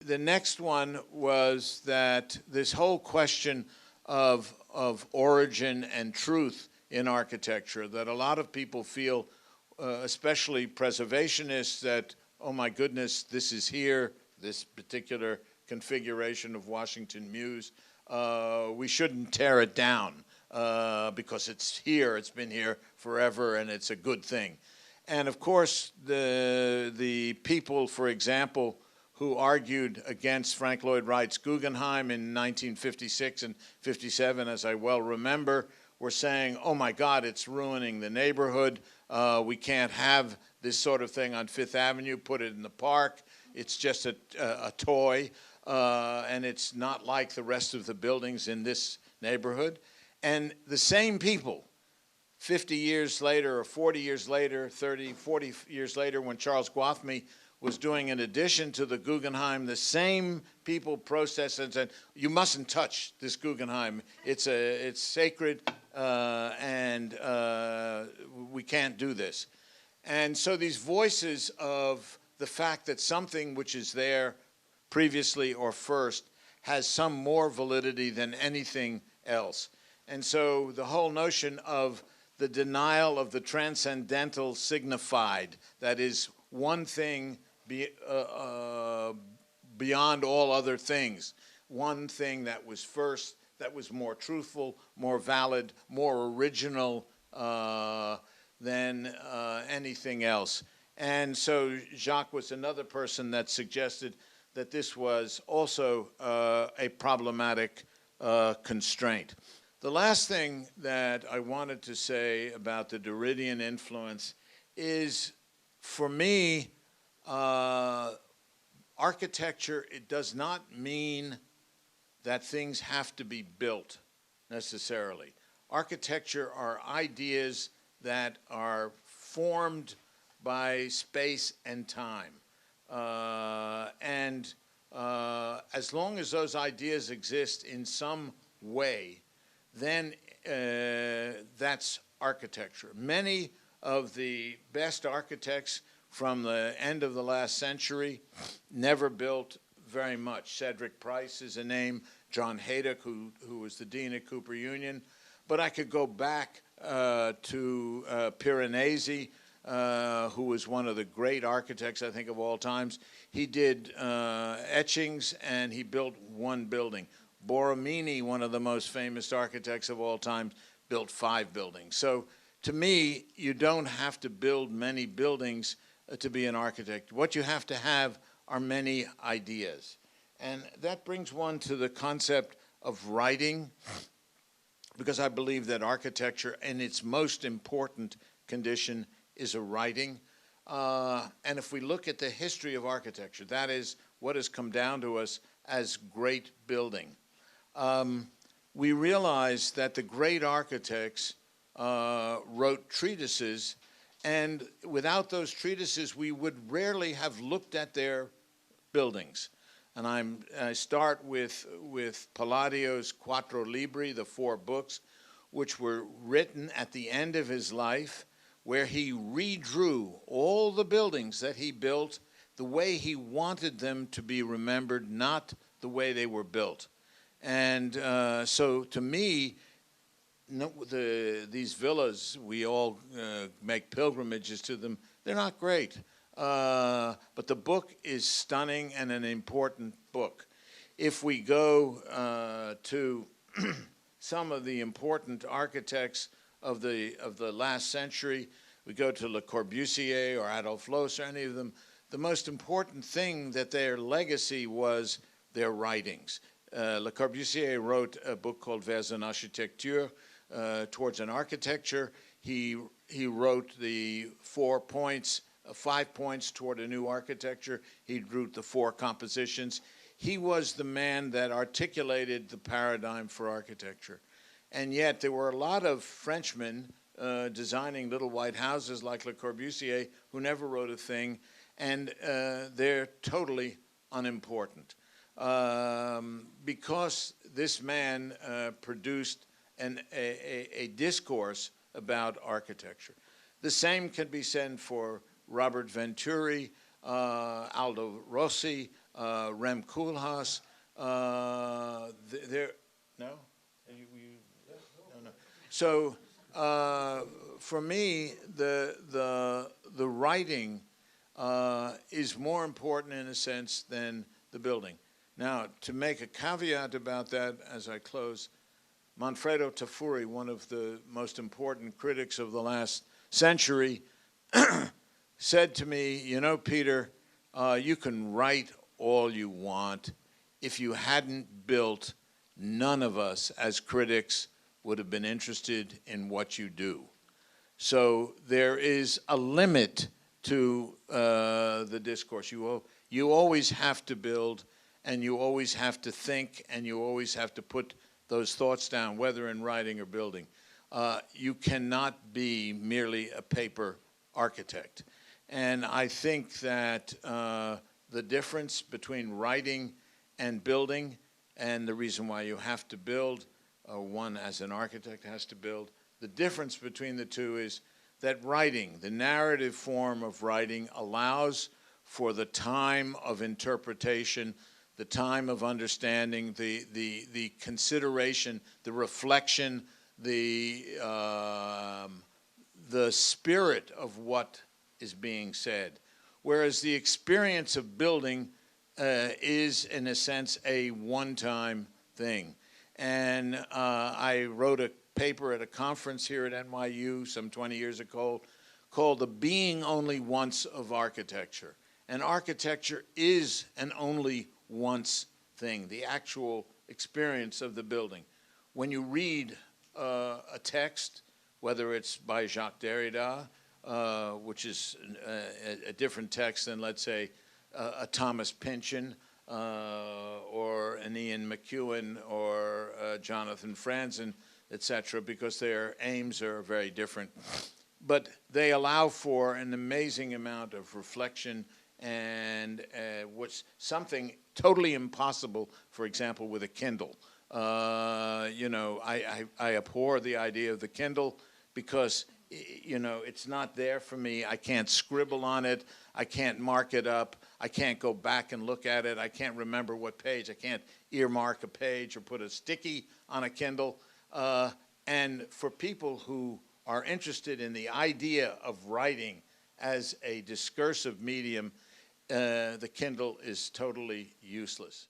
The next one was that this whole question of origin and truth in architecture, that a lot of people feel, especially preservationists, that, oh my goodness, this is here, this particular configuration of Washington Mews, we shouldn't tear it down because it's here, it's been here forever, and it's a good thing. And of course, the people, for example, who argued against Frank Lloyd Wright's Guggenheim in 1956 and 57, as I well remember, were saying, oh my God, it's ruining the neighborhood. We can't have this sort of thing on Fifth Avenue, put it in the park. It's just a toy, and it's not like the rest of the buildings in this neighborhood. And the same people, 50 years later or 40 years later, 30, 40 years later, when Charles Gwathmey was doing an addition to the Guggenheim, the same people protested and said, you mustn't touch this Guggenheim. It's sacred, and we can't do this. And so these voices of the fact that something which is there previously or first has some more validity than anything else. And so the whole notion of the denial of the transcendental signified, that is one thing beyond all other things, one thing that was first, that was more truthful, more valid, more original than anything else. And so Jacques was another person that suggested that this was also a problematic constraint. The last thing that I wanted to say about the Derridian influence is, for me, architecture, it does not mean that things have to be built necessarily. Architecture are ideas that are formed by space and time. As long as those ideas exist in some way, then that's architecture. Many of the best architects from the end of the last century never built very much. Cedric Price is a name, John Haydock, who was the dean at Cooper Union. But I could go back to Piranesi, who was one of the great architects, I think, of all times. He did etchings, and he built one building. Borromini, one of the most famous architects of all time, built 5 buildings. So to me, you don't have to build many buildings to be an architect. What you have to have are many ideas. And that brings one to the concept of writing, because I believe that architecture, in its most important condition, is a writing. And if we look at the history of architecture, that is what has come down to us as great building. We realize that the great architects wrote treatises, and without those treatises, we would rarely have looked at their buildings. And I start with Palladio's Quattro Libri, the 4 books, which were written at the end of his life, where he redrew all the buildings that he built the way he wanted them to be remembered, not the way they were built. And so to me, these villas, we all make pilgrimages to them, they're not great. But the book is stunning and an important book. If we go to some of the important architects of the last century, we go to Le Corbusier or Adolphe Loos or any of them, the most important thing that their legacy was their writings. Le Corbusier wrote a book called Vers une architecture, towards an architecture. He wrote the 5 points toward a new architecture. He drew the 4 compositions. He was the man that articulated the paradigm for architecture. And yet there were a lot of Frenchmen designing little white houses like Le Corbusier who never wrote a thing, and they're totally unimportant. Because this man produced a discourse about architecture. The same can be said for Robert Venturi, Aldo Rossi, Rem Koolhaas. There, no? No, no. So for me, the writing is more important in a sense than the building. Now, to make a caveat about that as I close, Manfredo Tafuri, one of the most important critics of the last century, said to me, you know, Peter, you can write all you want. If you hadn't built, none of us as critics would have been interested in what you do. So there is a limit to the discourse. You always have to build, and you always have to think, and you always have to put those thoughts down, whether in writing or building. You cannot be merely a paper architect. And I think that the difference between writing and building, and the reason why you have to build, one as an architect has to build, the difference between the two is that writing, the narrative form of writing, allows for the time of interpretation, the time of understanding, the consideration, the reflection, the spirit of what is being said. Whereas the experience of building is, in a sense, a one-time thing. And I wrote a paper at a conference here at NYU some 20 years ago called The Being Only Once of Architecture. And architecture is an only once thing, the actual experience of the building. When you read a text, whether it's by Jacques Derrida, which is a different text than, let's say, a Thomas Pynchon, or an Ian McEwan, or Jonathan Franzen, etc., because their aims are very different. But they allow for an amazing amount of reflection and what's something totally impossible, for example, with a Kindle. You know, I abhor the idea of the Kindle because, you know, it's not there for me. I can't scribble on it. I can't mark it up. I can't go back and look at it. I can't remember what page. I can't earmark a page or put a sticky on a Kindle. And for people who are interested in the idea of writing as a discursive medium, the Kindle is totally useless.